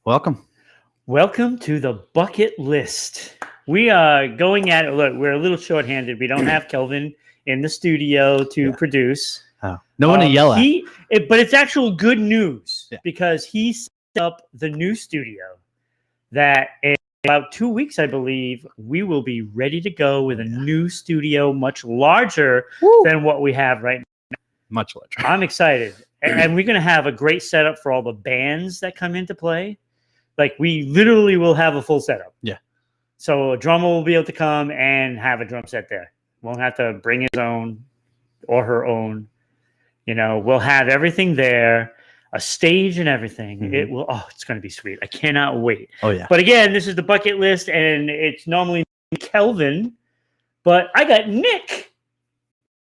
Welcome. Welcome to the bucket list. We are going at it. Look, we're a little shorthanded. We don't have Kelvin in the studio to produce. Oh, no one to yell at. But it's actual good news because he set up the new studio that in about 2 weeks, I believe, we will be ready to go with a new studio, much larger than what we have right now. Much larger. I'm excited. And we're going to have a great setup for all the bands that come into play. Like, we literally will have a full setup. Yeah. So a drummer will be able to come and have a drum set there. Won't have to bring his own or her own. You know, we'll have everything there, a stage and everything. Mm-hmm. It's going to be sweet. I cannot wait. Oh, yeah. But again, this is the bucket list, and it's normally Kelvin, but I got Nick.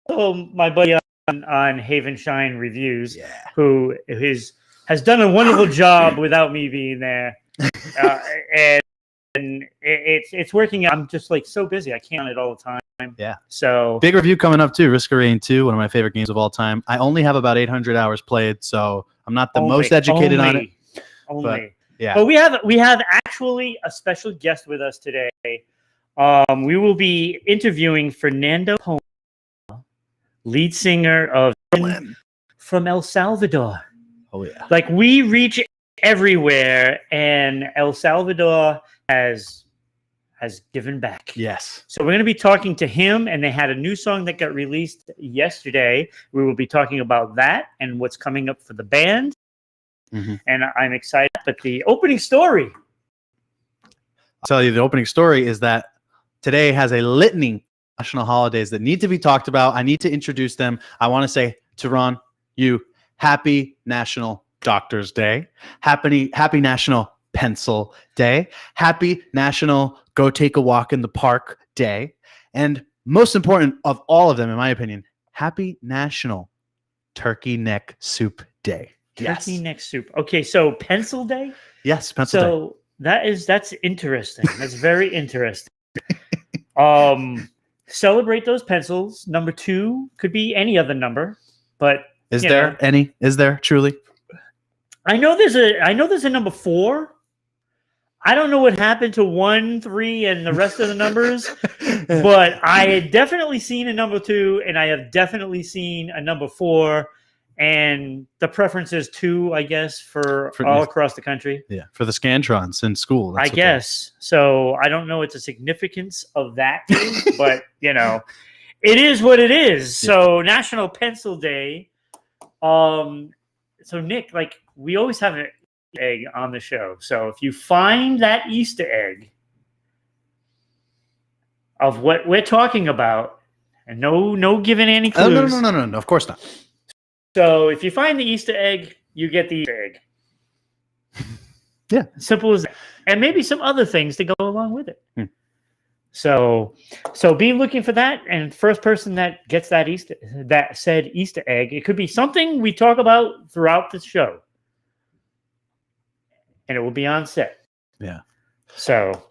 Oh, my buddy on Haven Shine Reviews, who has done a wonderful job without me being there. And it's working. I'm just like so busy. I can't it all the time. Yeah. So big review coming up too. Risk of Rain 2, one of my favorite games of all time. I only have about 800 hours played, so I'm not the most educated on it. But we have actually a special guest with us today. We will be interviewing Fernando Poma, lead singer of from El Salvador. Oh yeah. Like, we reach everywhere, and El Salvador has given back. Yes. So we're going to be talking to him, and they had a new song that got released yesterday. We will be talking about that and what's coming up for the band. Mm-hmm. And I'm excited. But the opening story. I'll tell you, the opening story is that today has a litany of national holidays that need to be talked about. I need to introduce them. I want to say to Ron, happy National Doctors Day. Happy National Pencil Day. Happy National Go Take a Walk in the Park Day. And most important of all of them, in my opinion, happy National Turkey Neck Soup Day. Turkey neck soup. Okay, so Pencil Day? Yes, Pencil Day. So that's interesting. That's very interesting. Celebrate those pencils. Number 2 could be any other number, but is there any? Is there truly? I know there's a number 4. I don't know what happened to 1, 3, and the rest of the numbers, but I had definitely seen a number 2, and I have definitely seen a number 4, and the preference is 2, I guess, for all across the country. Yeah, for the Scantrons in school. I guess. So I don't know what the significance of that is, but, it is what it is. Yeah. So National Pencil Day. So Nick, like, we always have an egg on the show. So if you find that Easter egg of what we're talking about, and no giving any clues. No, of course not. So if you find the Easter egg, you get the Easter egg. Yeah. Simple as that. And maybe some other things to go along with it. So be looking for that, and first person that gets that said Easter egg, it could be something we talk about throughout the show. And it will be on set. Yeah. So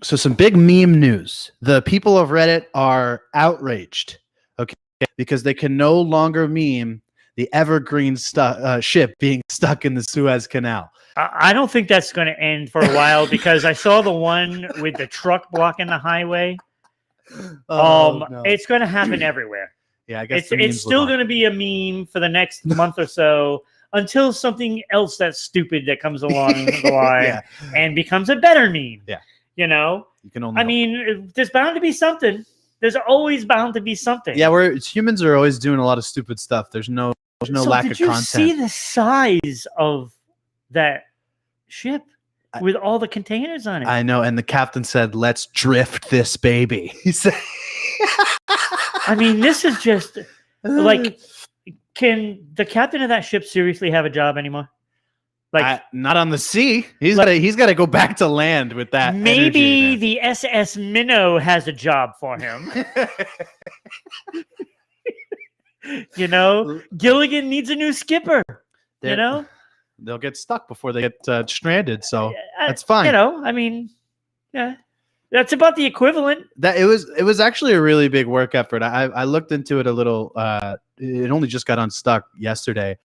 some big meme news. The people of Reddit are outraged, okay, because they can no longer meme the Evergreen ship being stuck in the Suez Canal. I don't think that's going to end for a while, because I saw the one with the truck blocking the highway. No. It's going to happen everywhere. Yeah, I guess it's still going to be a meme for the next month or so, until something else that's stupid that comes along the line and becomes a better meme. Yeah. You can only there's bound to be something. There's always bound to be something. Yeah, humans are always doing a lot of stupid stuff. There's no lack of content. Did you see the size of that ship with all the containers on it? I know, and the captain said, "Let's drift this baby." He said, this is just like, can the captain of that ship seriously have a job anymore? Like, not on the sea. He's got to go back to land with that. Maybe the SS Minnow has a job for him. Gilligan needs a new skipper. They'll get stuck before they get stranded. So that's fine. That's about the equivalent. That it was actually a really big work effort. I looked into it a little. It only just got unstuck yesterday.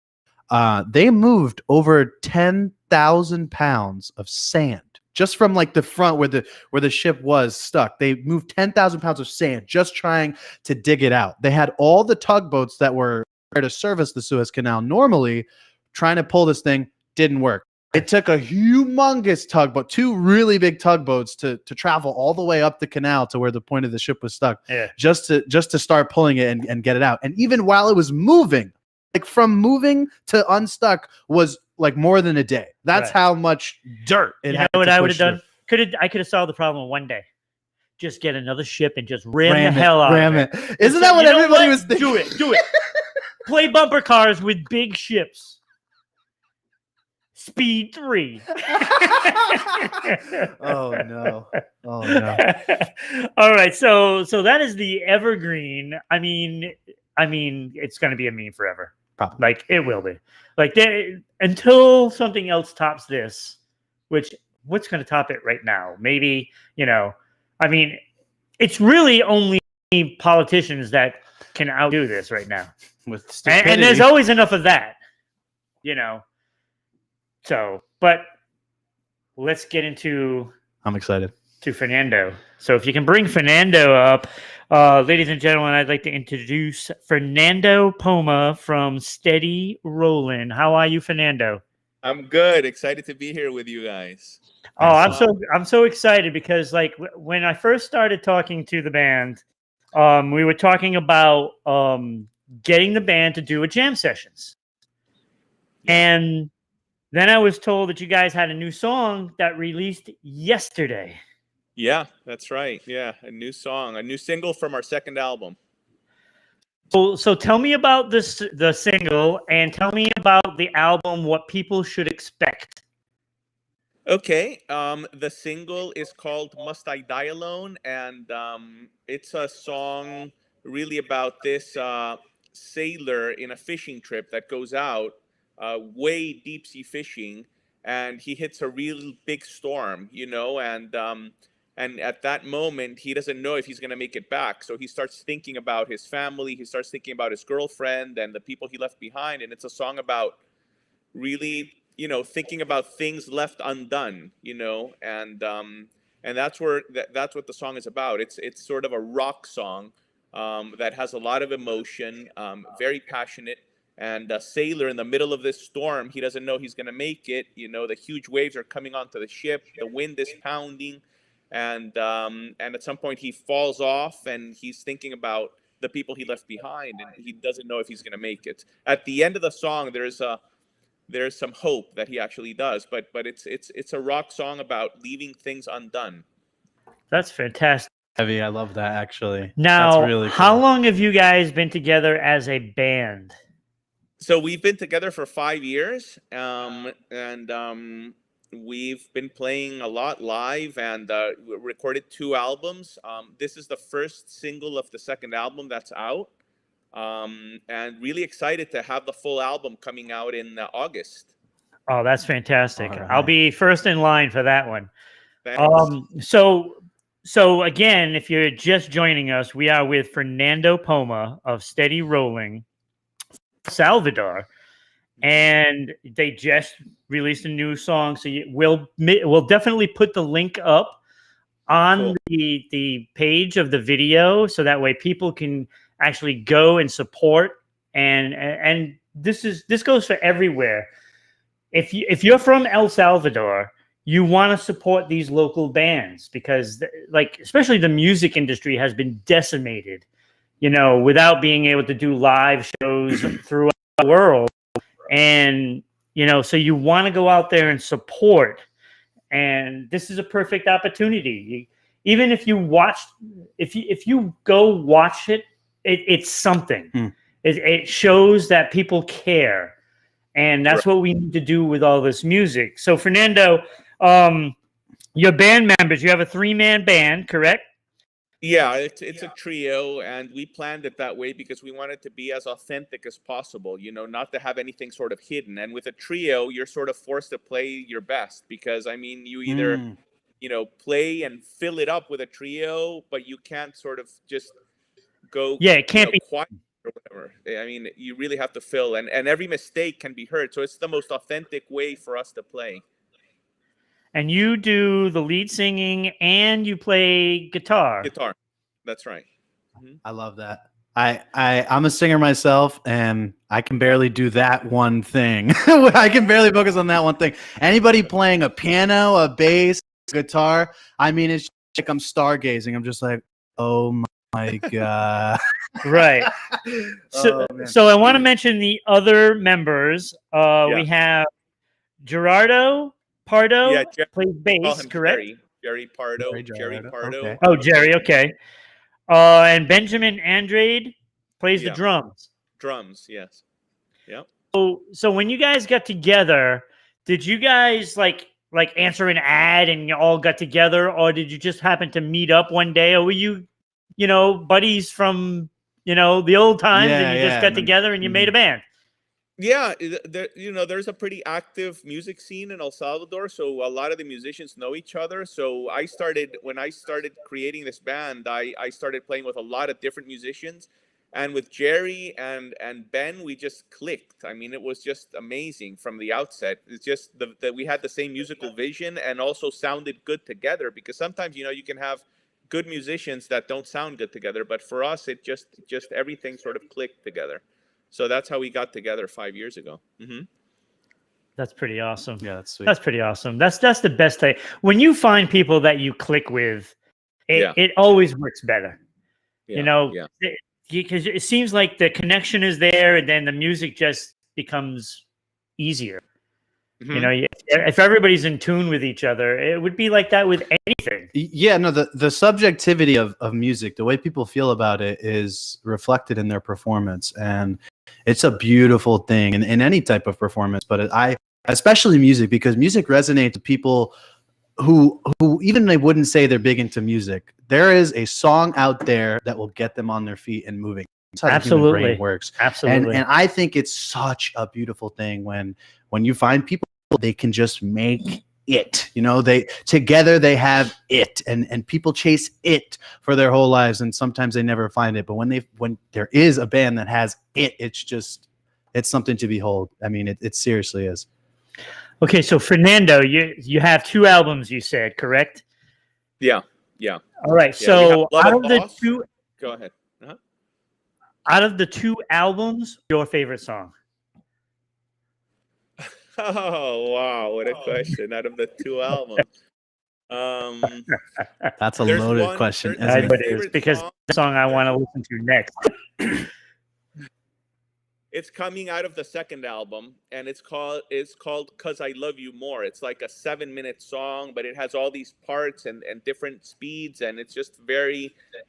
They moved over 10,000 pounds of sand just from like the front where the ship was stuck. They moved 10,000 pounds of sand just trying to dig it out. They had all the tugboats that were there to service the Suez Canal normally trying to pull this thing. Didn't work. It took a humongous tugboat, 2 really big tugboats to travel all the way up the canal to where the point of the ship was stuck, just to start pulling it and get it out. And even while it was moving, like from moving to unstuck was like more than a day. That's how much dirt it had. You know what I would have done? I could have solved the problem in one day. Just get another ship and just ram the hell out of it. Isn't that what everybody was thinking? Do it. Play bumper cars with big ships. Speed 3. Oh no. All right, so that is the evergreen. I mean, it's going to be a meme forever. Probably. Like it will be. Like until something else tops this, which what's going to top it right now? Maybe, I mean, it's really only politicians that can outdo this right now. With and there's always enough of that, So, but let's get into. I'm excited. To Fernando. So if you can bring Fernando up, ladies and gentlemen, I'd like to introduce Fernando Poma from Steady Rollin'. How are you, Fernando? I'm good. Excited to be here with you guys. Oh, I'm so excited because like when I first started talking to the band, we were talking about getting the band to do a jam sessions. And then I was told that you guys had a new song that released yesterday. Yeah, that's right. Yeah, a new song, a new single from our second album. So tell me about the single, and tell me about the album, what people should expect. Okay, the single is called Must I Die Alone, and it's a song really about this sailor in a fishing trip that goes out way deep sea fishing, and he hits a real big storm, and at that moment he doesn't know if he's going to make it back, so he starts thinking about his family, he starts thinking about his girlfriend and the people he left behind, and it's a song about really thinking about things left undone, and that's what the song is about. It's sort of a rock song that has a lot of emotion, very passionate. And a sailor in the middle of this storm, he doesn't know he's going to make it. The huge waves are coming onto the ship. The wind is pounding. And at some point he falls off and he's thinking about the people he left behind. And he doesn't know if he's going to make it. At the end of the song, there's some hope that he actually does. But it's a rock song about leaving things undone. That's fantastic. Heavy. I love that, actually. Now, that's really cool. How long have you guys been together as a band? So we've been together for 5 years, and we've been playing a lot live and recorded 2 albums. This is the first single of the second album that's out, and really excited to have the full album coming out in August. Oh, that's fantastic. Right. I'll be first in line for that one. Thanks. So again, if you're just joining us, we are with Fernando Poma of Steady Rolling, Salvador, and they just released a new song, so we'll definitely put the link up on the page of the video, so that way people can actually go and support. And this goes for everywhere. If you're from El Salvador, you want to support these local bands because, especially the music industry has been decimated, without being able to do live shows throughout the world. And, so you want to go out there and support. And this is a perfect opportunity. Even if you go watch it, it's something. It shows that people care. And that's what we need to do with all this music. So, Fernando, your band members, you have a 3-man band, correct? Yeah, it's a trio, and we planned it that way because we wanted to be as authentic as possible, not to have anything sort of hidden. And with a trio, you're sort of forced to play your best because, you either, play and fill it up with a trio, but you can't sort of just go. Yeah, it can't be quiet. or whatever. I mean, you really have to fill, and every mistake can be heard. So it's the most authentic way for us to play. And you do the lead singing and you play guitar. Guitar, that's right. I love that. I'm a singer myself, and I can barely do that one thing. I can barely focus on that one thing. Anybody playing a piano, a bass, guitar, I mean, it's like I'm stargazing. I'm just like, oh my God. Right. So, Oh, man. so I want to mention the other members. We have Gerardo Pardo, Yeah, plays call bass, him correct? Jerry Pardo. Jerry Jerry Gerardo, Pardo. okay. Oh, Jerry, okay. And Benjamin Andrade plays the Yeah. drums. Drums, yes. Yep. So when you guys got together, did you guys like answer an ad and you all got together, or did you just happen to meet up one day, or were you, buddies from the old times and you just got together and you made a band? Yeah, there's a pretty active music scene in El Salvador, so a lot of the musicians know each other. So when I started creating this band, I started playing with a lot of different musicians, and with Jerry and Ben, we just clicked. I mean, it was just amazing from the outset. It's just that we had the same musical vision and also sounded good together, because sometimes you can have good musicians that don't sound good together, but for us, it just everything sort of clicked together. So that's how we got together 5 years ago. Mm-hmm. That's pretty awesome. Yeah, that's sweet. That's pretty awesome. That's the best thing. When you find people that you click with, it always works better. Yeah. Because it seems like the connection is there, and then the music just becomes easier. Mm-hmm. If everybody's in tune with each other, it would be like that with anything. Yeah, no, the subjectivity of music, the way people feel about it, is reflected in their performance, and it's a beautiful thing in any type of performance, but especially music, because music resonates with people who even they wouldn't say they're big into music. There is a song out there that will get them on their feet and moving. That's how the human brain works. Absolutely. And I think it's such a beautiful thing when you find people, they can just make it. They together they have it, and people chase it for their whole lives, and sometimes they never find it. But when there is a band that has it, it's something to behold. I mean, it seriously is. Okay, so Fernando, you have 2 albums, you said, correct? Yeah. All right. Yeah, so out of the 2, go ahead. Out of the 2 albums, your favorite song? Oh wow, what a question! Out of the 2 albums, That's a loaded question. It is, because the song I want to listen to next. It's coming out of the second album, and it's called "'Cause I Love You More." It's like a 7-minute song, but it has all these parts and different speeds, and it's just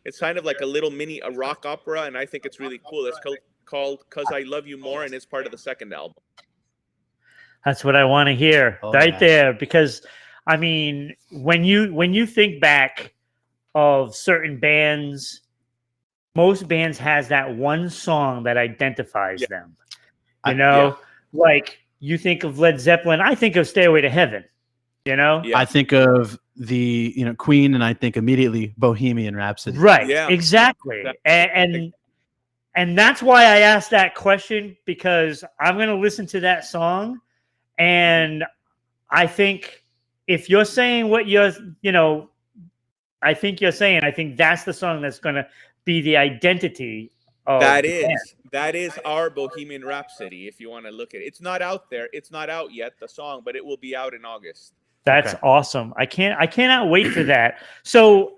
it's kind of like a little mini rock opera, and I think it's really cool. It's called "'Cause I Love You More," and it's part of the second album. That's what I want to hear there, because I mean, when you think back of certain bands, most bands has that one song that identifies them. Like you think of Led Zeppelin, I think of Stairway to Heaven. I think of the Queen, and I think immediately Bohemian Rhapsody. Right. Yeah. Exactly. And that's why I asked that question, because I'm going to listen to that song. And I think if you're saying what I think that's the song that's going to be the identity of that is our Bohemian Rhapsody. If you want to look at it, it's not out there. It's not out yet, the song, but it will be out in August. That's awesome. I cannot wait for that. So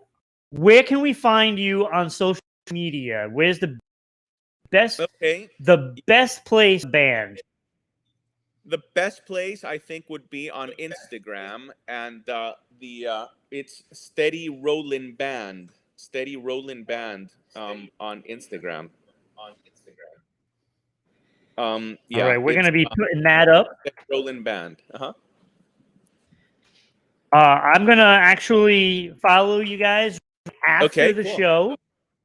where can we find you on social media? Where's the best place band? The best place, I think, would be on Instagram, and it's Steady Rollin' Band. Steady Rollin' Band on Instagram. Yeah. All right, we're gonna be putting that up. Steady Rollin' Band. I'm gonna actually follow you guys after the show.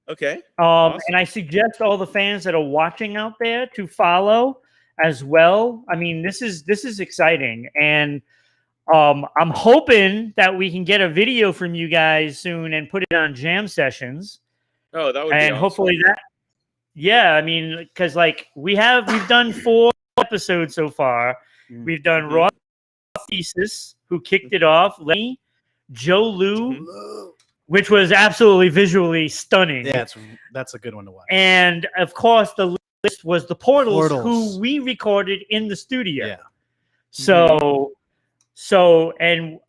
Okay. Awesome. And I suggest all the fans that are watching out there to follow as well. I mean, this is exciting, and I'm hoping that we can get a video from you guys soon and put it on Jam Sessions. Oh, that would be awesome. Hopefully yeah, I mean, because like we've done 4 episodes so far. Mm. We've done Mhm. Raw Thesis, who kicked it off, Lenny, Joe Lou, Mhm. which was absolutely visually stunning. Yeah, that's a good one to watch. And of course, the list was the Portals, Portals. who we recorded in the studio. Yeah. So and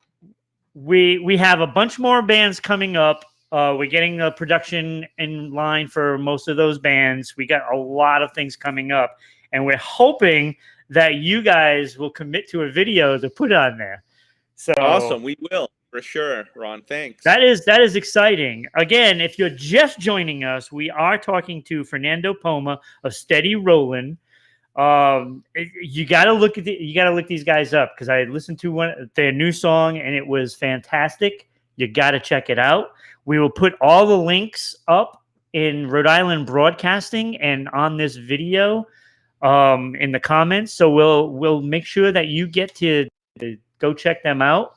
we have a bunch more bands coming up. We're getting the production in line for most of those bands. We got a lot of things coming up, and we're hoping that you guys will commit to a video to put on there. So Awesome. We will for sure, Ron. Thanks. that is exciting. Again, if you're just joining us, we are talking to Fernando Poma of Steady Rollin'. You gotta look these guys up, because I listened to their new song and it was fantastic. You gotta check it out. We will put all the links up in Rhode Island Broadcasting and on this video in the comments. So we'll make sure that you get to go check them out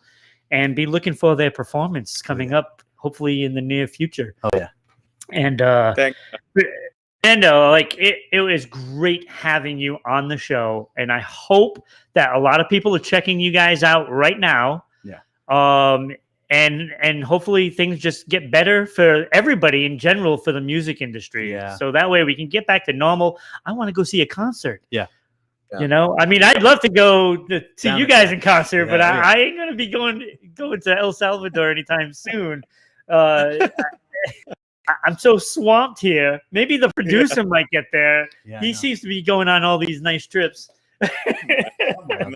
and be looking for their performance coming up, hopefully in the near future. Oh yeah. And Thanks. like it was great having you on the show, and I hope that a lot of people are checking you guys out right now. Yeah. And hopefully things just get better for everybody in general, for the music industry. Yeah. So that way we can get back to normal. I want to go see a concert. Yeah. You know, I mean, I'd love to go to see Down you the guys track. in concert, but Yeah, I ain't gonna be going to El Salvador anytime soon. I'm so swamped here. Maybe the producer might get there. Yeah, He I know. seems to be going on all these nice trips.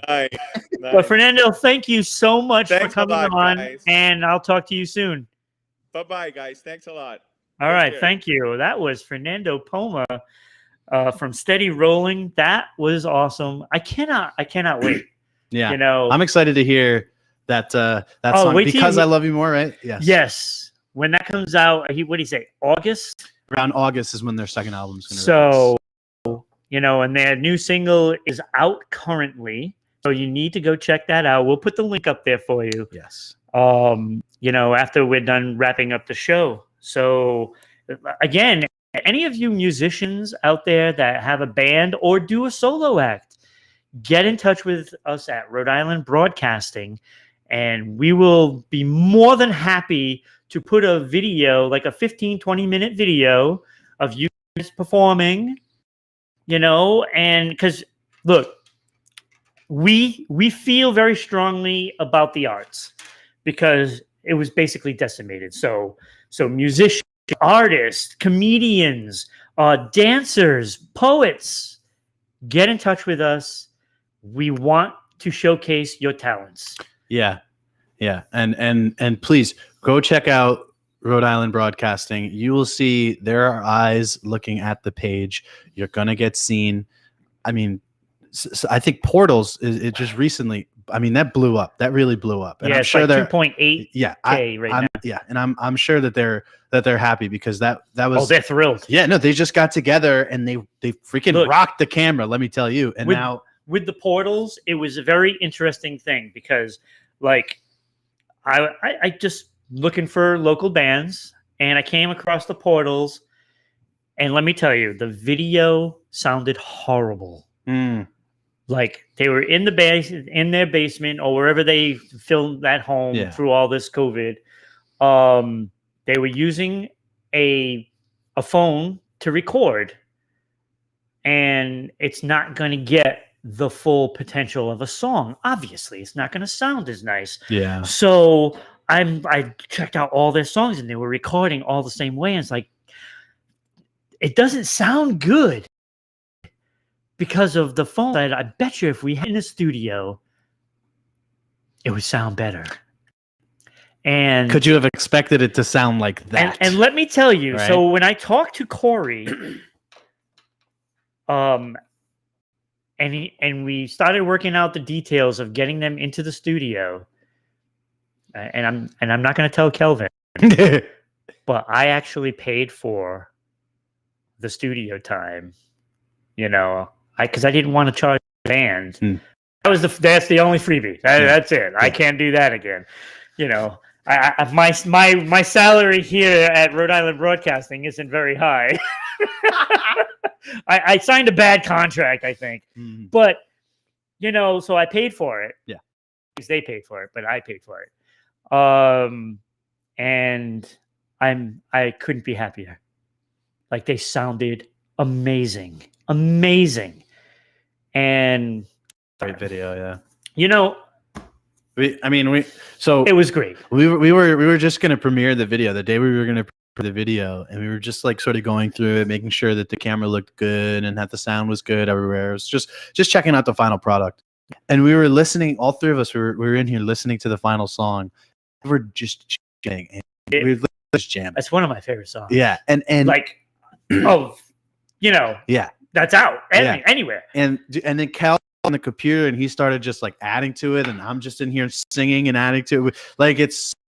Nice. But Fernando, thank you so much Thanks for a coming lot, on, guys. and I'll talk to you soon. Bye-bye, guys. Thanks a lot. All Take right, care. thank you. That was Fernando Poma from Steady Rolling. That was awesome. I cannot wait. Yeah. You know, I'm excited to hear that song, wait till Because you- I Love You More, right? Yes. yes, when that comes out, what do you say? August. Around August is when their second album's going to release. So, you know, and their new single is out currently. So you need to go check that out. We'll put the link up there for you. Yes. You know, after we're done wrapping up the show. So again, any of you musicians out there that have a band or do a solo act, get in touch with us at Rhode Island Broadcasting, and we will be more than happy to put a video, like a 15-20 minute video of you guys performing, you know, and because look, we feel very strongly about the arts because it was basically decimated. So musicians, artists, comedians, dancers, poets, get in touch with us. We want to showcase your talents. Yeah. Yeah. And please go check out Rhode Island Broadcasting. You will see there are eyes looking at the page. You're going to get seen. I mean, I think Portals it just recently, I mean, that blew up. That really blew up. And Yeah, I'm it's sure like they're 2.8K yeah, right I'm, now. yeah, and I'm sure that they're happy because that Oh, was they're thrilled. yeah, no, they just got together and they freaking Look, rocked the camera, let me tell you. And with- now With the Portals, it was a very interesting thing because, like, I just looking for local bands, and I came across the Portals, and let me tell you, the video sounded horrible. Like they were in their basement or wherever they filmed at home Yeah. through all this COVID. They were using a phone to record, and it's not going to get the full potential of a song. Obviously, it's not going to sound as nice. yeah. So I checked out all their songs, and they were recording all the same way. And it's like, it doesn't sound good because of the phone. I bet you if we had in the studio, it would sound better. And Could you have expected it to sound like that? and let me tell you, Right. so when I talked to Corey, and we started working out the details of getting them into the studio, and I'm not going to tell Kelvin, but I actually paid for the studio time, you know, because I didn't want to charge the band. That's the only freebie. That's it. I can't do that again. You know, my salary here at Rhode Island Broadcasting isn't very high. I signed a bad contract, I think. Mhm. But, you know, so I paid for it. Yeah. They paid for it, but I paid for it. And I couldn't be happier. Like, they sounded amazing. Amazing. And Great video, yeah. you know, So it was great. we were just gonna premiere the video the day we were gonna premiere the video, and we were just like sort of going through it, making sure that the camera looked good and that the sound was good everywhere. It was just checking out the final product. And we were listening, all three of us we were in here listening to the final song. We were just jamming. We were just jamming. That's one of my favorite songs. Yeah. And Like, oh, you know, yeah. that's out Yeah. anywhere. And then Cal on the computer, and he started just like adding to it, and I'm just in here singing and adding to it. Like,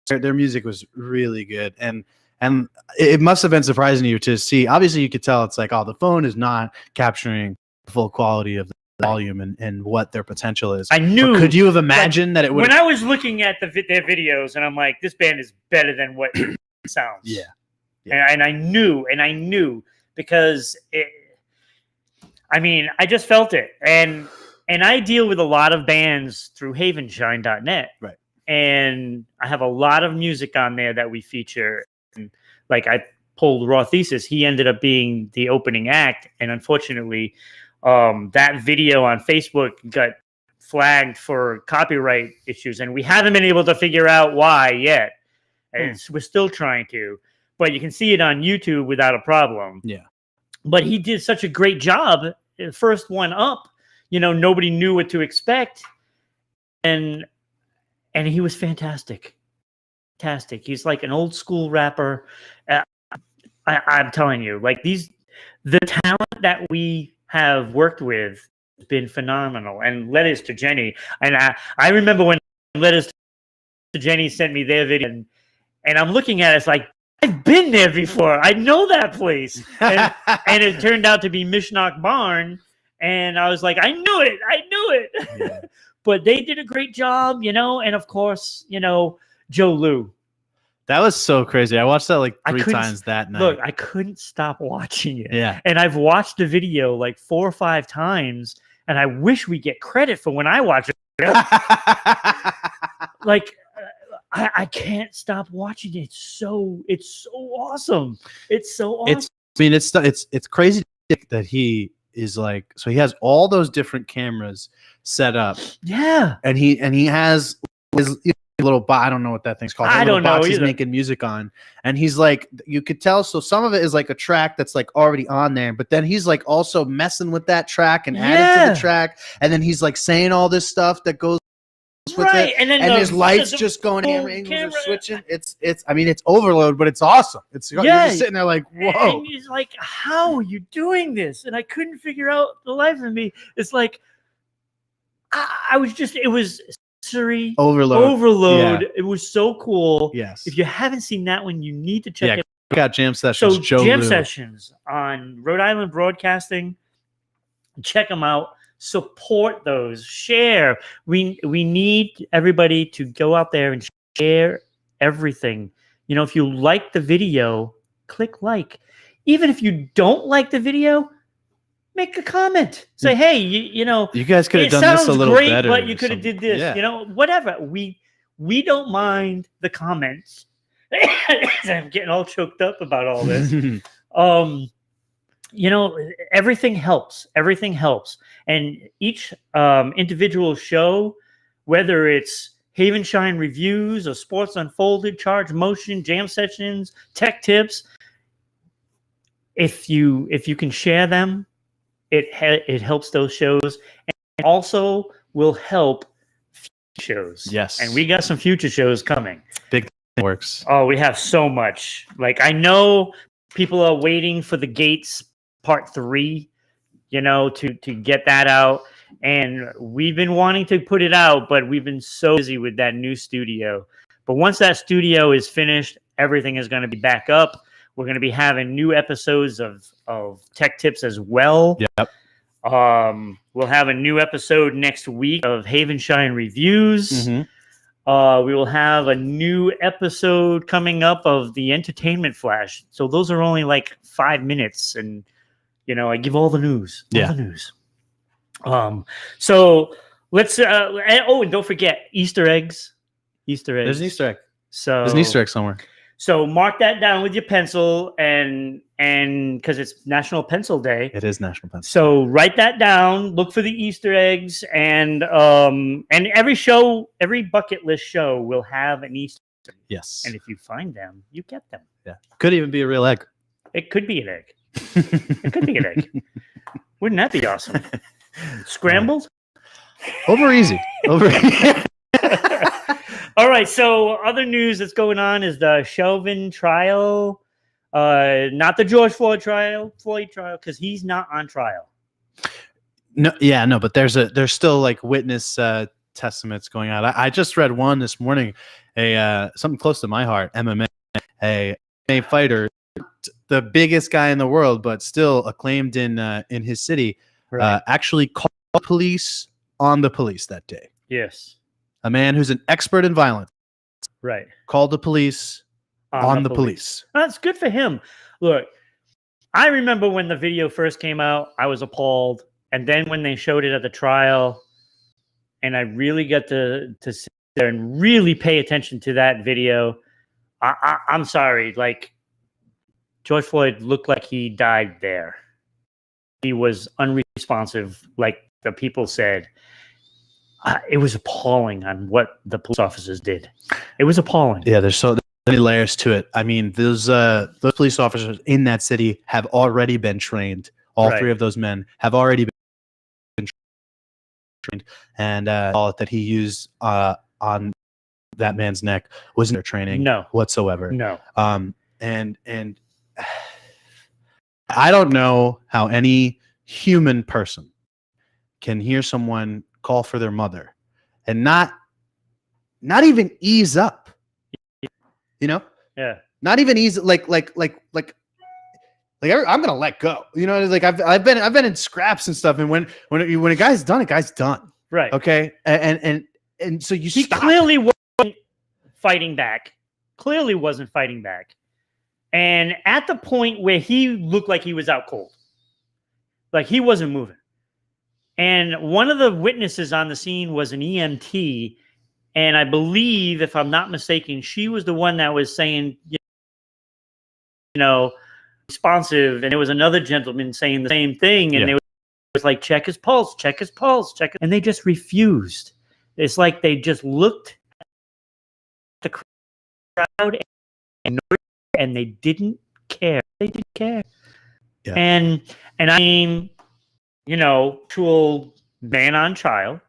their music was really good, and it must have been surprising you to see. Obviously, you could tell it's like, oh, the phone is not capturing the full quality of the volume and what their potential is. I knew. But could you have imagined that it would? When I was looking at their videos, and I'm like, this band is better than what it sounds. Yeah. And I knew because I just felt it. And I deal with a lot of bands through havenshine.net. Right. And I have a lot of music on there that we feature. And like, I pulled Raw Thesis. He ended up being the opening act. And unfortunately, that video on Facebook got flagged for copyright issues. And we haven't been able to figure out why yet. And we're still trying to. But you can see it on YouTube without a problem. Yeah. But he did such a great job. The first one up, you know, nobody knew what to expect. And he was fantastic. Fantastic. He's like an old school rapper. I'm telling you, like, the talent that we have worked with has been phenomenal. And Letters to Jenny. And I remember when Letters to Jenny sent me their video, and I'm looking at it, it's like, I've been there before. I know that place. And it turned out to be Mishnock Barn. And I was like, I knew it. Yeah. But they did a great job, you know. And of course, you know, Joe Lou. That was so crazy. I watched that like I 3 couldn't times that night. Look, I couldn't stop watching it. Yeah. And I've watched the video like 4 or 5 times. And I wish we get credit for when I watch it. Like, I can't stop watching it. It's so awesome. It's so awesome. It's crazy that he is like, so he has all those different cameras set up. Yeah. And he has his little box. I don't know what that thing's called. I don't know box he's either. making music on. And he's like, you could tell. So some of it is like a track that's like already on there, but then he's like also messing with that track and adding to the track. And then he's like saying all this stuff that goes with it. And then his lights just going hammer angles are switching. It's overload, but it's awesome. You're just sitting there like, whoa. And he's like, how are you doing this? And I couldn't figure out the life of me. It's like, I was just, it was sensory overload. Yeah. It was so cool. Yes. If you haven't seen that one, you need to check it. Got Jam Sessions. So Joe Jam Lou. Sessions on Rhode Island Broadcasting. Check them out. Support those. Share. We need everybody to go out there and share everything. You know, if you like the video, click like. Even if you don't like the video, make a comment. Say, hey, you know, you guys could have done this a little great, better. but you could have did this. Yeah. You know, whatever. We don't mind the comments. I'm getting all choked up about all this. You know, everything helps. Everything helps. And each individual show, whether it's Havenshine Reviews or Sports Unfolded, Charge Motion, Jam Sessions, Tech Tips, if you can share them, it helps those shows, and also will help future shows. Yes. And we got some future shows coming. Big works. Oh, we have so much. Like, I know people are waiting for the Gates Part 3, you know, to get that out. And we've been wanting to put it out, but we've been so busy with that new studio. But once that studio is finished, everything is going to be back up. We're going to be having new episodes of Tech Tips as well. Yep. We'll have a new episode next week of Havenshine Reviews. Mm-hmm. We will have a new episode coming up of the Entertainment Flash. So those are only like 5 minutes, and I give all the news. All the news. So let's. And don't forget Easter eggs. Easter eggs. There's an Easter egg. So There's an Easter egg somewhere. So mark that down with your pencil, and because it's National Pencil Day. It is National Pencil. So write that down. Look for the Easter eggs, and every bucket list show will have an Easter egg. Yes. And if you find them, you get them. Yeah. Could even be a real egg. It could be an egg. It could be an egg. Wouldn't that be awesome? Scrambled? Over easy. Over. All right. So other news that's going on is the Chauvin trial. Not the George Floyd trial, because he's not on trial. No, but there's still like witness testaments going out. I just read one this morning, something close to my heart, MMA, a fighter, the biggest guy in the world, but still acclaimed in his city, Right. actually called police on the police that day. Yes. A man who's an expert in violence Right. called the police on the police. That's good for him. Look, I remember when the video first came out, I was appalled. And then when they showed it at the trial, and I really got to sit there and really pay attention to that video, I'm sorry. Like, George Floyd looked like he died there. He was unresponsive, like the people said. It was appalling on what the police officers did. It was appalling. Yeah, there's so many layers to it. I mean, those police officers in that city have already been trained. All Right. three of those men have already been trained, and all that he used on that man's neck wasn't their training whatsoever. No. And I don't know how any human person can hear someone call for their mother and not even ease up, Yeah. not even ease like I'm gonna let go, like I've been in scraps and stuff, and when a guy's done, Right. okay, and so He stop. clearly wasn't fighting back. And at the point where he looked like he was out cold, like he wasn't moving. And one of the witnesses on the scene was an EMT. And I believe, if I'm not mistaken, she was the one that was saying, responsive. And there was another gentleman saying the same thing. And Yeah. they was like, check his pulse. And they just refused. It's like they just looked at the crowd and they didn't care. Yeah. And I mean, actual ban on trial,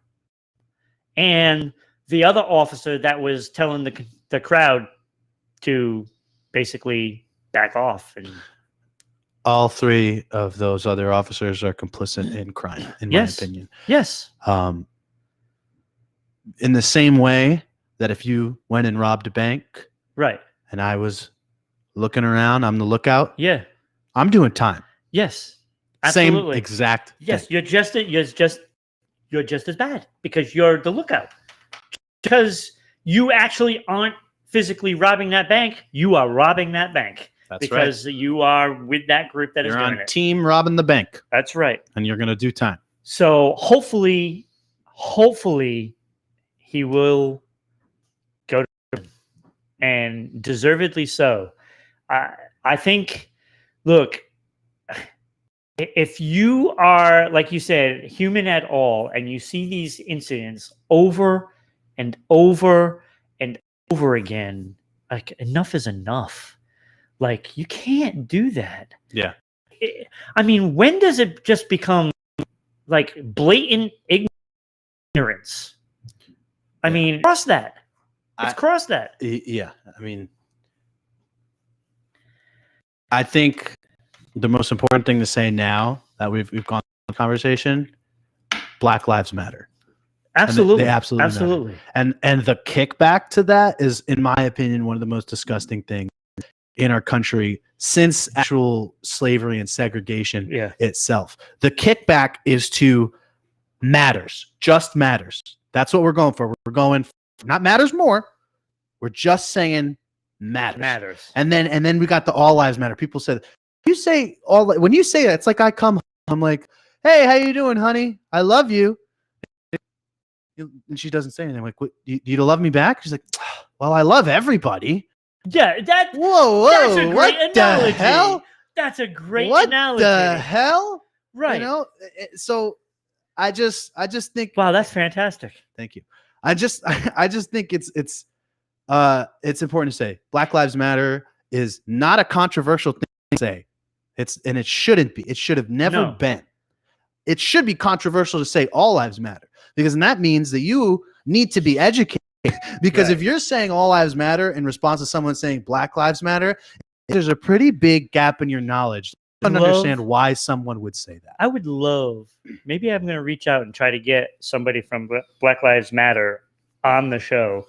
and the other officer that was telling the crowd to basically back off. And All three of those other officers are complicit in crime, in my opinion. Yes. In the same way that if you went and robbed a bank, Right. and I was looking around, I'm the lookout. Yeah. I'm doing time. Yes. Absolutely. Same exact. Yes. thing. You're just as bad because you're the lookout. Because you actually aren't physically robbing that bank. You are robbing that bank. That's because you are with that group that is You're doing on it. team robbing the bank, That's right. and you're gonna do time. So hopefully he will go to prison, and deservedly so. I think, look, if you are, like you said, human at all, and you see these incidents over and over and over again, like, enough is enough. Like, you can't do that. Yeah. I mean, when does it just become like blatant ignorance? I mean, cross that. Cross that. Yeah. I mean, I think the most important thing to say now that we've gone through the conversation, Black Lives Matter. Absolutely. They absolutely matter. And the kickback to that is, in my opinion, one of the most disgusting things in our country since actual slavery and segregation itself. The kickback is to matters, just matters. That's what we're going for. We're going not matters more. We're just saying Matters. And then we got the all lives matter. People said, you say when you say that, it's like I'm like, hey, how you doing, honey? I love you. And she doesn't say anything. I'm like, what, do you love me back? She's like, well, I love everybody. Yeah, Whoa, that's a great what analogy. the hell? That's a great What analogy. the hell? Right. You know, so I just think. Wow, that's fantastic. Thank you. I just think it's important to say Black Lives Matter is not a controversial thing to say. And it shouldn't be. It should have never been. It should be controversial to say all lives matter, because that means that you need to be educated. Because if you're saying all lives matter in response to someone saying Black Lives Matter, there's a pretty big gap in your knowledge. I don't understand why someone would say that. I would love, maybe I'm going to reach out and try to get somebody from Black Lives Matter on the show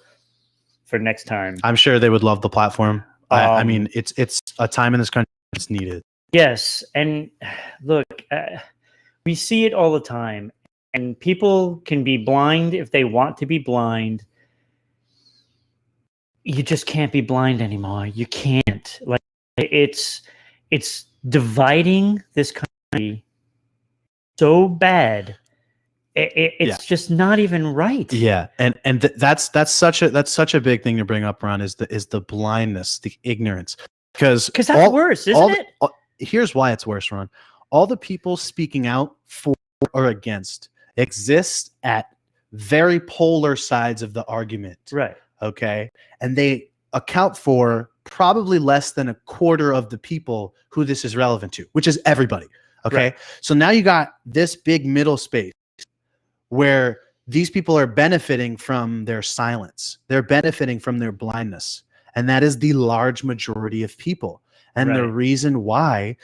for next time. I'm sure they would love the platform. I mean, it's a time in this country that's needed. Yes. And look, we see it all the time, and people can be blind if they want to be blind. You just can't be blind anymore. You can't. Like, it's dividing this country so bad. It's just not even right. Yeah, and that's such a big thing to bring up, Ron, is the blindness, the ignorance, because that's worse, isn't it? Here's why it's worse, Ron. All the people speaking out for or against exist at very polar sides of the argument. Right. Okay. And they account for probably less than a quarter of the people who this is relevant to, which is everybody. Okay. Right. So now you got this big middle space where these people are benefiting from their silence. They're benefiting from their blindness. And that is the large majority of people. And the reason why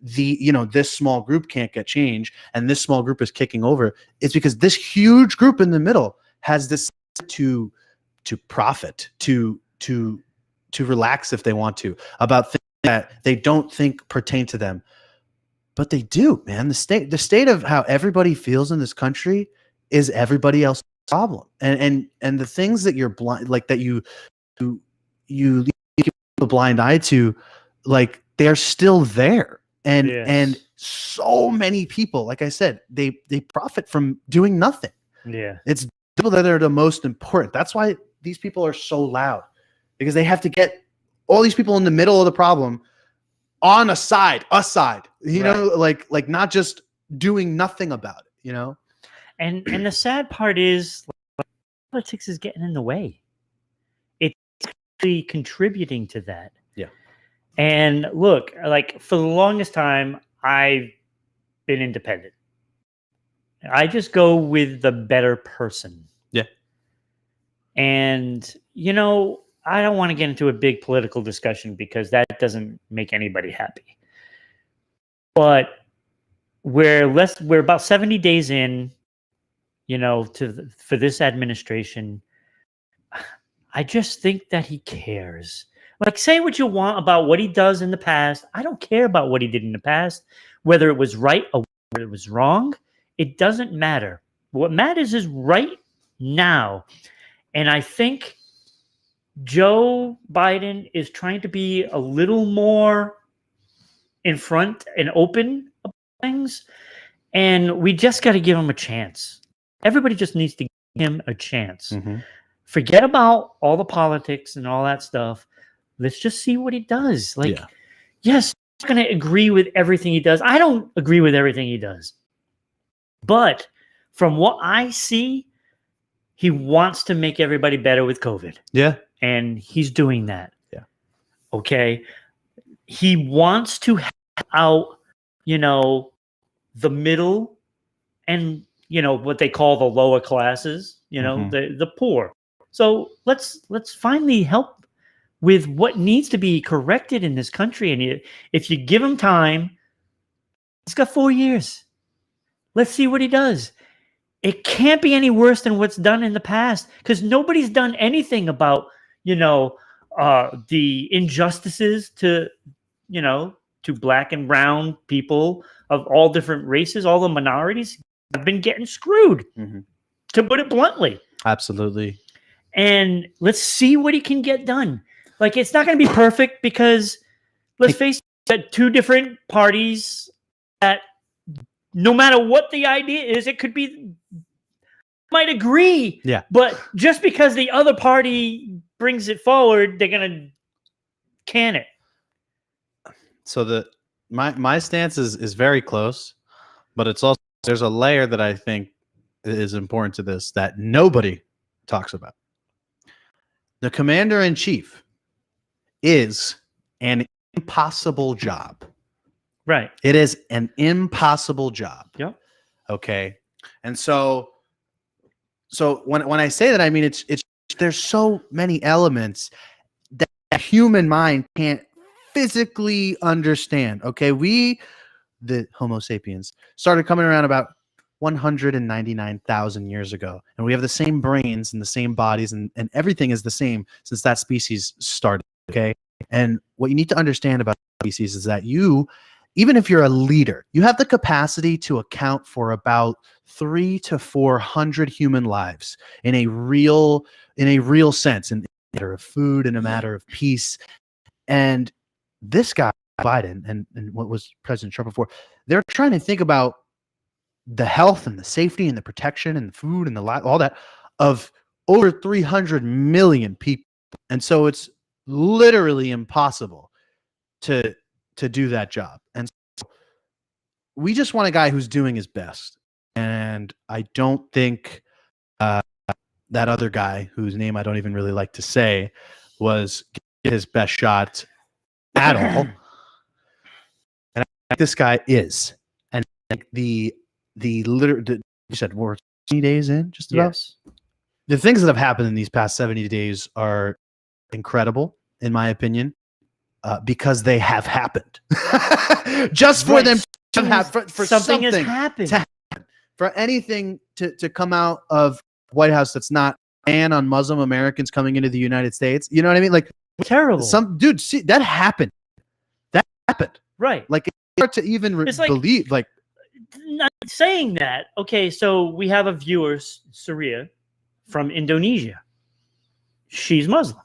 this small group can't get change and this small group is kicking over is because this huge group in the middle has this to profit, to relax if they want to, about things that they don't think pertain to them. But they do, man. The state of how everybody feels in this country is everybody else's problem. And the things that you're blind, like that you keep a blind eye to, like, they're still there. And so many people, like I said, they profit from doing nothing. Yeah. It's people that are the most important. That's why these people are so loud, because they have to get all these people in the middle of the problem on a side, you know, like not just doing nothing about it, you know? And the sad part is, like, politics is getting in the way. It's actually contributing to that. Yeah. And look, like, for the longest time, I've been independent. I just go with the better person. Yeah. And, you know, I don't want to get into a big political discussion because that doesn't make anybody happy. But we're about 70 days in, you know, for this administration. I just think that he cares. Like, say what you want about what he does in the past. I don't care about what he did in the past, whether it was right or whether it was wrong. It doesn't matter. What matters is right now. And I think Joe Biden is trying to be a little more in front and open about things. And we just got to give him a chance. Everybody just needs to give him a chance. Mm-hmm. Forget about all the politics and all that stuff. Let's just see what he does. Like, yes, I'm not going to agree with everything he does. I don't agree with everything he does. But from what I see, he wants to make everybody better with COVID. Yeah. And he's doing that. Yeah. Okay. He wants to help out, you know, the middle and, you know, what they call the lower classes, you know, the poor. So let's finally help with what needs to be corrected in this country. And if you give him time, he's got 4 years. Let's see what he does. It can't be any worse than what's done in the past, because nobody's done anything about, you know, the injustices to, you know, to black and brown people of all different races. All the minorities have been getting screwed, to put it bluntly. Absolutely. and let's see what he can get done. Like, it's not going to be perfect because let's face it, two different parties that no matter what the idea is, it could be might agree. Yeah. But just because the other party brings it forward, they're going to can it. So my stance is very close, but it's also there's a layer that I think is important to this that nobody talks about. The commander-in-chief is an impossible job. Right. It is an impossible job. Yep. Okay. And so when I say that, I mean it's there's so many elements that the human mind can't physically understand. Okay. We, the Homo sapiens, started coming around about 199,000 years ago. And we have the same brains and the same bodies and everything is the same since that species started. Okay. And what you need to understand about species is that even if you're a leader, you have the capacity to account for about 300 to 400 human lives in a real sense, in a matter of food, in a matter of peace. And this guy, Biden, and what was President Trump before, they're trying to think about the health and the safety and the protection and the food and the all that of over 300 million people. And so it's literally impossible to do that job. And so we just want a guy who's doing his best. And I don't think that other guy, whose name I don't even really like to say, was his best shot at all. And I think this guy is. And I think you said we're 70 days in, just about. Yes. The things that have happened in these past 70 days are incredible, in my opinion. Because they have happened, just for them to have for something has happened. To happen, for anything to come out of White House that's not a ban on Muslim Americans coming into the United States. You know what I mean? Like terrible. See, that happened. That happened. Right. Like it's hard to even believe. Like not saying that. Okay, so we have a viewer, Surya, from Indonesia. She's Muslim.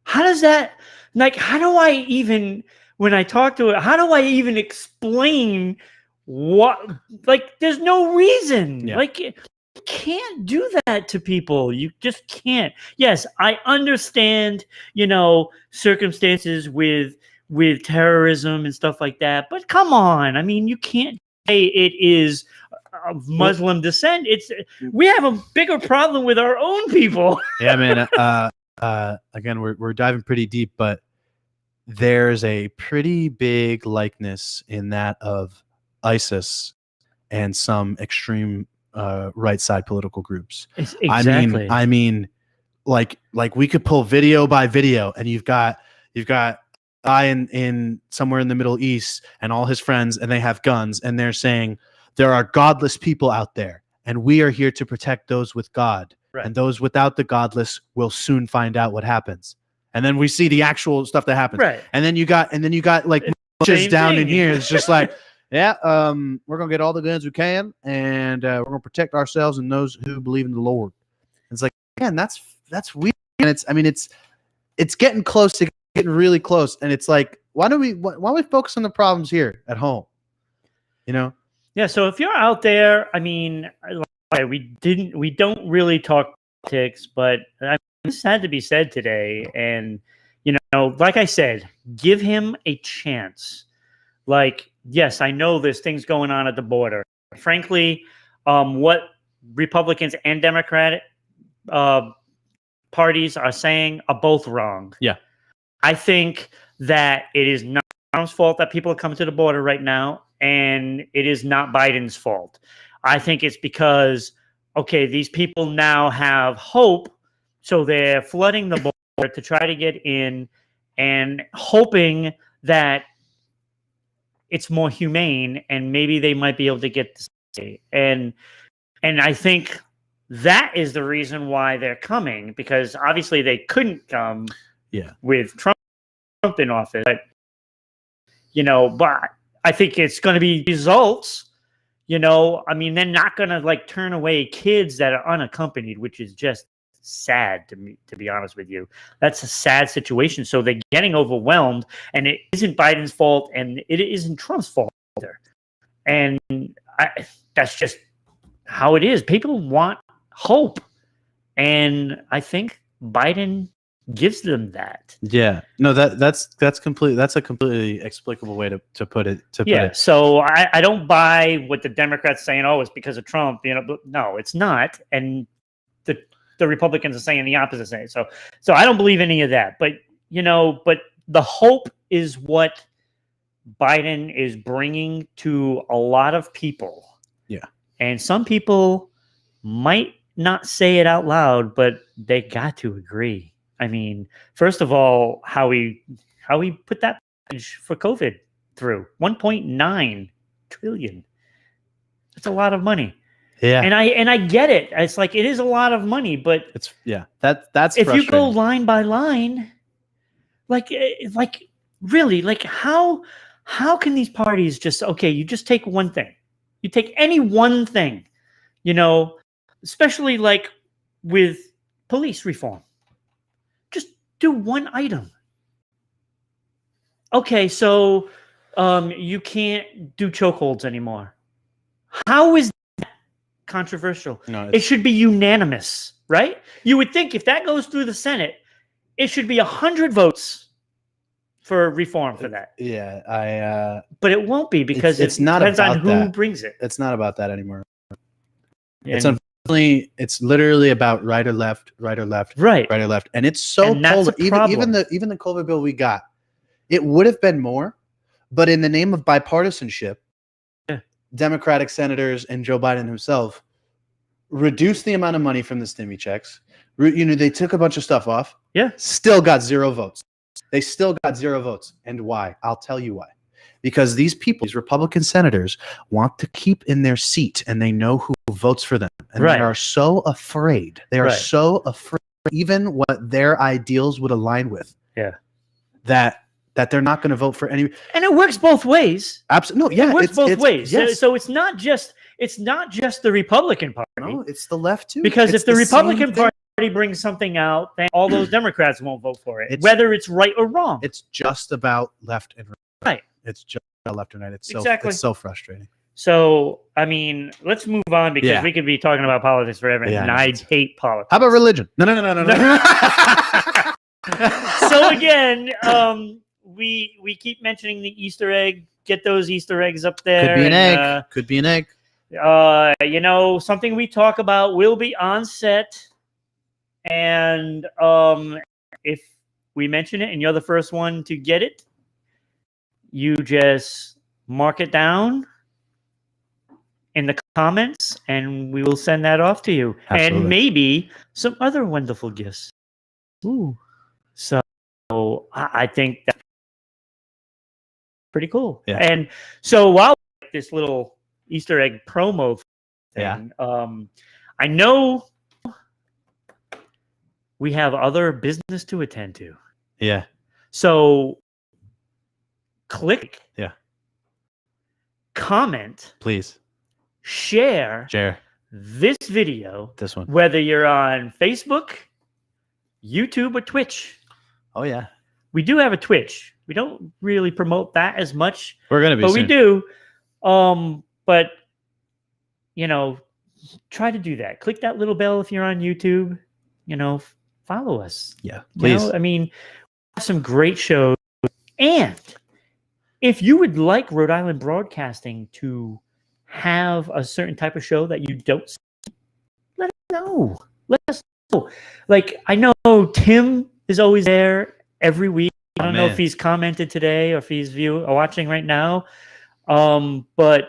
How does that, like, how do I even, when I talk to her, how do I even explain what, like, there's no reason. Yeah. Like, you can't do that to people. You just can't. Yes, I understand, circumstances with terrorism and stuff like that, but come on. I mean, you can't say it is of Muslim descent. We have a bigger problem with our own people. Yeah, man. Again, we're diving pretty deep, but there's a pretty big likeness in that of ISIS and some extreme right side political groups. Exactly. I mean, like we could pull video by video, and you've got a guy in somewhere in the Middle East and all his friends, and they have guns, and they're saying there are godless people out there, and we are here to protect those with God. Right. And those without the godless will soon find out what happens. And then we see the actual stuff that happens. Right. And then you got like just down in here. It's just like, yeah, we're gonna get all the guns we can, and we're gonna protect ourselves and those who believe in the Lord. And it's like, man, that's weird. And it's getting close to getting really close. And it's like, why don't we focus on the problems here at home? Yeah. So if you're out there, I mean, we don't really talk politics, but this had to be said today. And, like I said, give him a chance. Like, yes, I know there's things going on at the border. Frankly, what Republicans and Democratic parties are saying are both wrong. Yeah. I think that it is not Trump's fault that people are coming to the border right now, and it is not Biden's fault. I think it's because, okay, these people now have hope, so they're flooding the border to try to get in and hoping that it's more humane and maybe they might be able to get to stay. And I think that is the reason why they're coming, because obviously they couldn't come with Trump in office. But I think it's going to be results. You know, I mean, they're not going to like turn away kids that are unaccompanied, which is just sad to me, to be honest with you. That's a sad situation. So they're getting overwhelmed, and it isn't Biden's fault, and it isn't Trump's fault either. And that's just how it is. People want hope, and I think Biden gives them that. Yeah, no, that's a completely explicable way to put it. So I don't buy what the Democrats saying. Oh, it's because of Trump. You know, but no, it's not. And the Republicans are saying the opposite. So I don't believe any of that. But you know, but the hope is what Biden is bringing to a lot of people. Yeah, and some people might not say it out loud, but they got to agree. I mean, first of all, how he put that package for COVID through 1.9 trillion. That's a lot of money. Yeah, and I get it. It's like it is a lot of money, but it's that's if you go line by line, like really, like how can these parties just you just take one thing, you take any one thing, you know, especially like with police reform. Do one item. Okay, so you can't do chokeholds anymore. How is that controversial? No, it should be unanimous, right? You would think if that goes through the Senate, it should be 100 votes for reform for that. Yeah, but it won't be because it's it not depends about on who that. brings it. It's not about that anymore. And it's literally about right or left, right, right or left, and it's so polar. Even the COVID bill we got, it would have been more, but in the name of bipartisanship, Democratic senators and Joe Biden himself reduced the amount of money from the stimmy checks. You know, they took a bunch of stuff off. Yeah, still got 0 votes. They still got 0 votes, and why? I'll tell you why. Because these people, these Republican senators, want to keep in their seat, and they know who votes for them. And they are so afraid. They are so afraid, even what their ideals would align with. Yeah. That they're not going to vote for any. And it works both ways. Absolutely. No, yeah. It works both ways. Yes. So it's not just the Republican Party. No, it's the left too. Because if the Republican Party brings something out, then all those Democrats won't vote for it, whether it's right or wrong. It's just about left and right. Right. It's just about left and right. It's exactly. So frustrating. So, I mean, let's move on because we could be talking about politics forever, and I hate politics. How about religion? No. So again, we keep mentioning the Easter egg. Get those Easter eggs up there. Could be an egg. Could be an egg. You know, something we talk about will be on set, and if we mention it and you're the first one to get it, you just mark it down in the comments, and we will send that off to you. Absolutely. And maybe some other wonderful gifts. Ooh. So I think that's pretty cool. Yeah. And so while this little Easter egg promo thing, I know we have other business to attend to. Yeah. So click. Yeah. Comment. Please. Share this video. This one. Whether you're on Facebook, YouTube, or Twitch. Oh, yeah. We do have a Twitch. We don't really promote that as much. We're going to be But soon. we do. But, you know, try to do that. Click that little bell if you're on YouTube. You know, follow us. Yeah, please. You know, I mean, we have some great shows. And if you would like Rhode Island Broadcasting to have a certain type of show that you don't see, let us know. Let us know. Like, I know Tim is always there every week. I don't know if he's commented today or if he's watching right now. But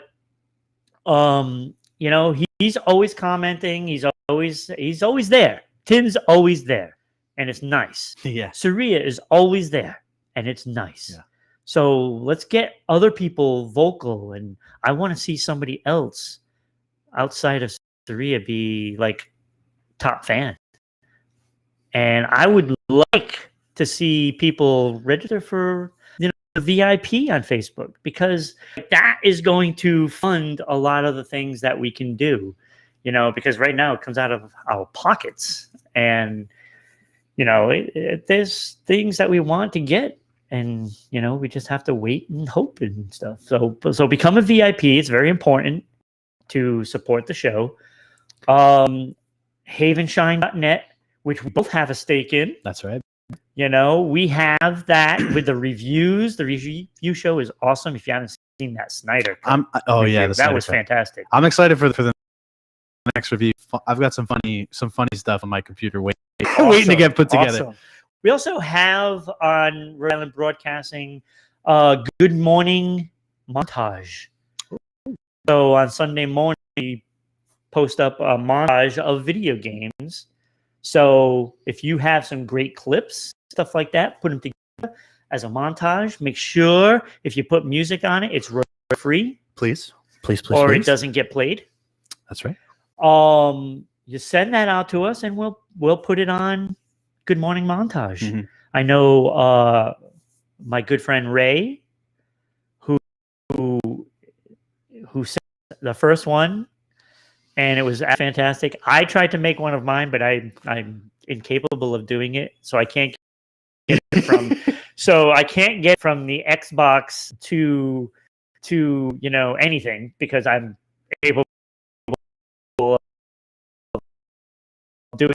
you know, he's always commenting. He's always there. Tim's always there, and it's nice. Yeah. Saria is always there, and it's nice. Yeah. So let's get other people vocal, and I want to see somebody else outside of Saria be like top fan. And I would like to see people register for a VIP on Facebook, because that is going to fund a lot of the things that we can do, because right now it comes out of our pockets, and there's things that we want to get, and we just have to wait and hope and stuff. So become a VIP. It's very important to support the show. Havenshine.net, which we both have a stake in. That's right. We have that with the reviews. The review show is awesome. If you haven't seen that Snyder Cut review, that was fantastic. I'm excited for the next review. I've got some funny stuff on my computer waiting to get put together. Awesome. We also have on Rhode Island Broadcasting Good Morning Montage. So on Sunday morning, we post up a montage of video games. So if you have some great clips, stuff like that, put them together as a montage. Make sure if you put music on it, it's free. Please. Or it doesn't get played. That's right. You send that out to us, and we'll put it on Good Morning Montage. Mm-hmm. I know my good friend Ray, who sent the first one, and it was fantastic. I tried to make one of mine, but I'm incapable of doing it, so I can't get it from. So I can't get from the Xbox to anything, because I'm able of doing.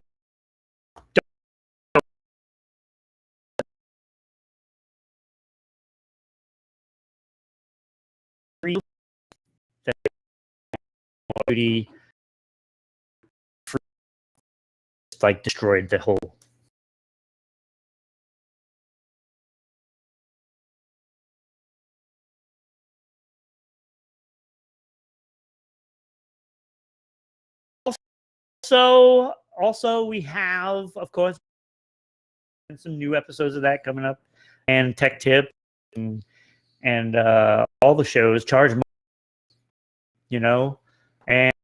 Like destroyed the whole. Also we have, of course, some new episodes of that coming up, and Tech Tip and all the shows, Charge, and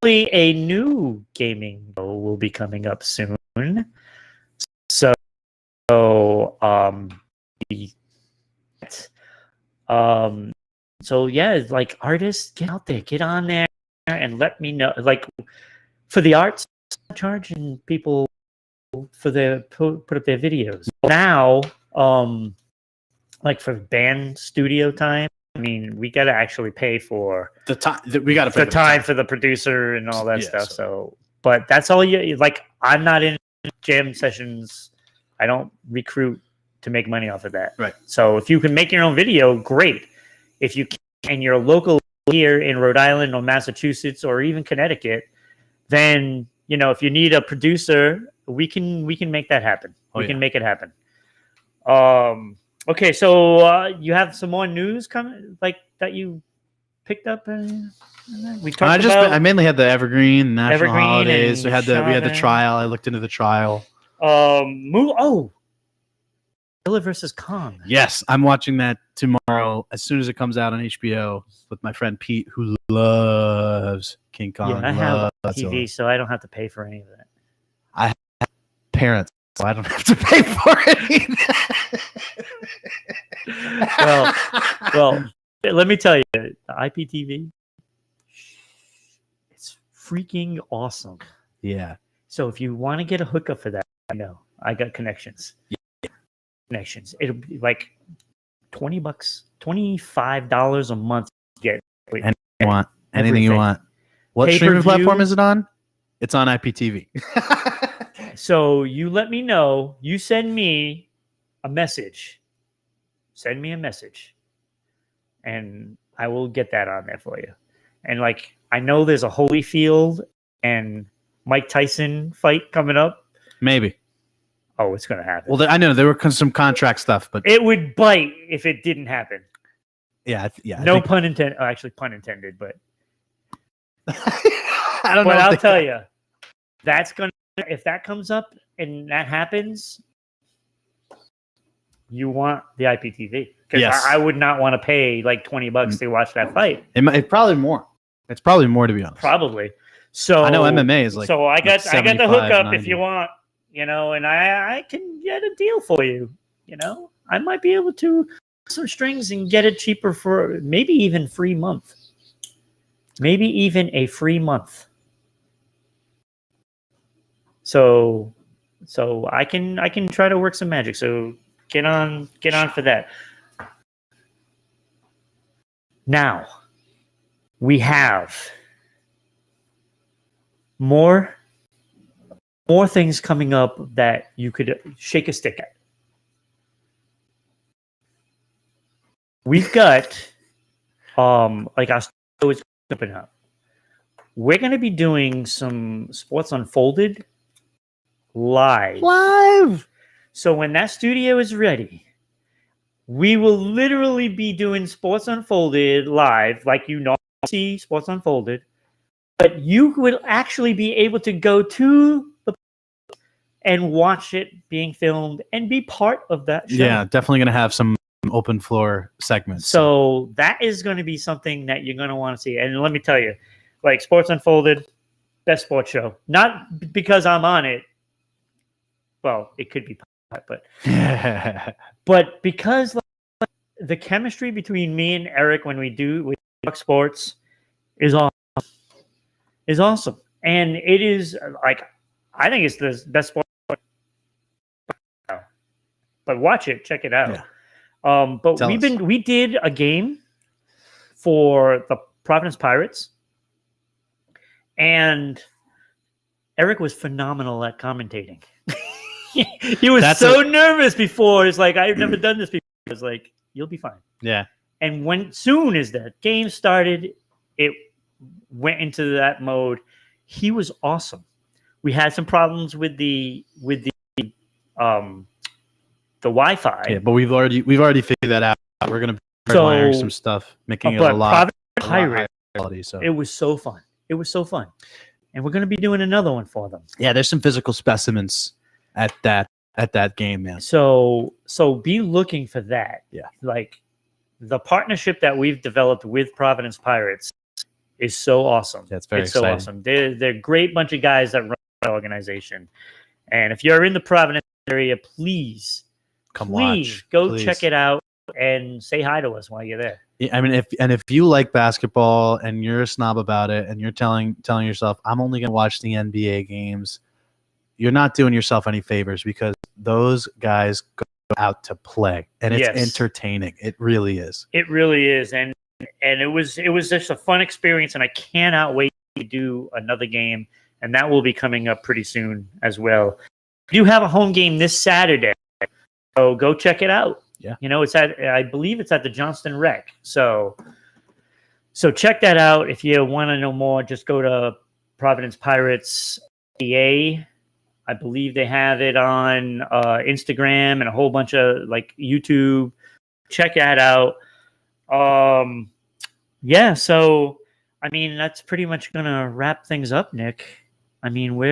a new gaming show will be coming up soon. So yeah, like, artists, get out there, get on there, and let me know. Like, for the arts, charging people for put up their videos now. Like, for band studio time, I mean, we got to actually pay for the time. We got to pay the time for the producer and all that stuff. So, but that's all you like. I'm not in jam sessions. I don't recruit to make money off of that. Right. So if you can make your own video, great. If you can, and you're local here in Rhode Island or Massachusetts or even Connecticut, then if you need a producer, we can make that happen. We can make it happen. Okay, so you have some more news coming, like, that you picked up, and we talked about. I mainly had the Evergreen National Holidays. We had the trial. I looked into the trial. Godzilla vs. Kong. Yes, I'm watching that tomorrow as soon as it comes out on HBO with my friend Pete, who loves King Kong. Yeah, I have TV, so I don't have to pay for any of that. I have parents, so I don't have to pay for it. Well, let me tell you, the IPTV, it's freaking awesome. Yeah. So if you want to get a hookup for that, I got connections. Yeah. Connections. It'll be like $20, $25 a month to get anything you want. Anything you want. What streaming platform is it on? It's on IPTV. So you let me know. You send me a message. Send me a message, and I will get that on there for you. And, like, I know there's a Holyfield and Mike Tyson fight coming up. Maybe. Oh, it's going to happen. Well, I know there were some contract stuff, but it would bite if it didn't happen. Yeah. No pun intended. Oh, actually, pun intended, but I don't know. But I'll tell you, if that comes up and that happens, you want the IPTV, because I would not want to pay like $20 to watch that fight. It's probably more. It's probably more, to be honest. Probably. So I know MMA is like. So I got the hookup 90. If you want, and I can get a deal for you. I might be able to some strings and get it cheaper for maybe even free month. Maybe even a free month. So I can try to work some magic. So get on for that. Now we have more things coming up that you could shake a stick at. We've got like our show is open up. We're going to be doing some Sports Unfolded live. So when that studio is ready, we will literally be doing Sports Unfolded live, like you normally see Sports Unfolded, but you will actually be able to go to the and watch it being filmed and be part of that show. Yeah, definitely going to have some open floor segments. So that is going to be something that you're going to want to see. And let me tell you, like Sports Unfolded, best sports show. Not because I'm on it. Well, it could be, but because the chemistry between me and Eric when we talk sports is awesome. And it is like, I think it's the best sport. But watch it, check it out. Yeah. But we did a game for the Providence Pirates, and Eric was phenomenal at commentating. He was nervous before. It's like, I've never done this before. I was like, you'll be fine. Yeah. And soon as the game started, it went into that mode. He was awesome. We had some problems with the Wi-Fi. Yeah, but we've already figured that out. We're gonna be wiring some stuff, making it a lot higher quality. So it was so fun. It was so fun, and we're gonna be doing another one for them. Yeah, there's some physical specimens at that game, man. So be looking for that. Yeah, like the partnership that we've developed with Providence Pirates is so awesome. That's very exciting. So awesome. They're a great bunch of guys that run the organization, and if you're in the Providence area, please go check it out and say hi to us while you're there. I mean, if you like basketball and you're a snob about it, and you're telling yourself, I'm only going to watch the NBA games, you're not doing yourself any favors, because those guys go out to play, and it's entertaining. It really is. It really is, and it was just a fun experience, and I cannot wait to do another game, and that will be coming up pretty soon as well. We do have a home game this Saturday, so go check it out. Yeah, I believe it's at the Johnston Rec. So check that out. If you want to know more, just go to Providence Pirates PA. I believe they have it on Instagram and a whole bunch of like YouTube. Check that out. Yeah. So, I mean, that's pretty much going to wrap things up, Nick. I mean, we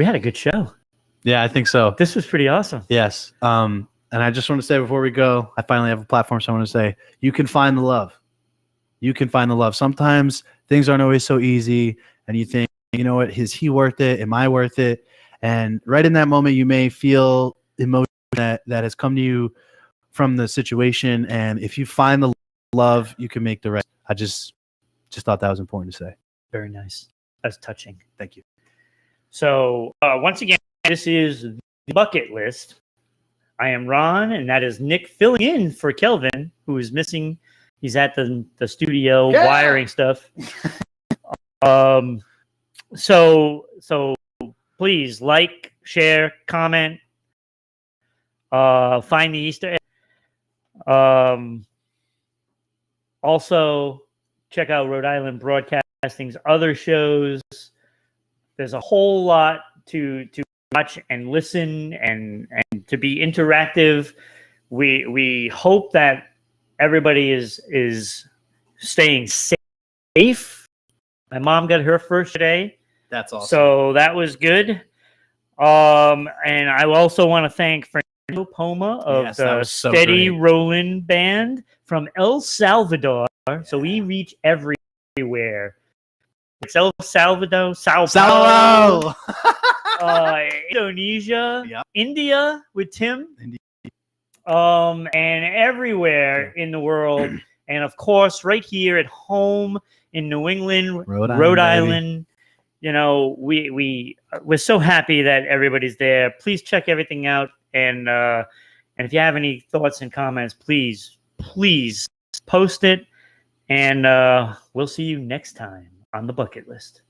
had a good show. Yeah, I think so. This was pretty awesome. Yes. And I just want to say before we go, I finally have a platform, so I want to say, you can find the love. You can find the love. Sometimes things aren't always so easy, and you think, you know what, is he worth it? Am I worth it? And right in that moment, you may feel emotion that has come to you from the situation, and if you find the love, you can make the rest. I just thought that was important to say. Very nice. That's touching. Thank you. So once again, this is the bucket list. I am Ron, and that is Nick filling in for Kelvin, who is missing. He's at the studio wiring stuff. So please like, share, comment, find the Easter egg. Also, check out Rhode Island Broadcasting's other shows. There's a whole lot to watch and listen and to be interactive. We hope that everybody is staying safe. My mom got her first today. That's awesome. So that was good. And I also want to thank Fernando Poma of the Steady Rollin' Band from El Salvador. Yeah. So we reach everywhere. It's El Salvador, Sao Paulo, Indonesia, India with Tim. and everywhere in the world. And of course, right here at home in New England, Rhode Island. You know, we're so happy that everybody's there. Please check everything out, and if you have any thoughts and comments, please post it, and we'll see you next time on the bucket list.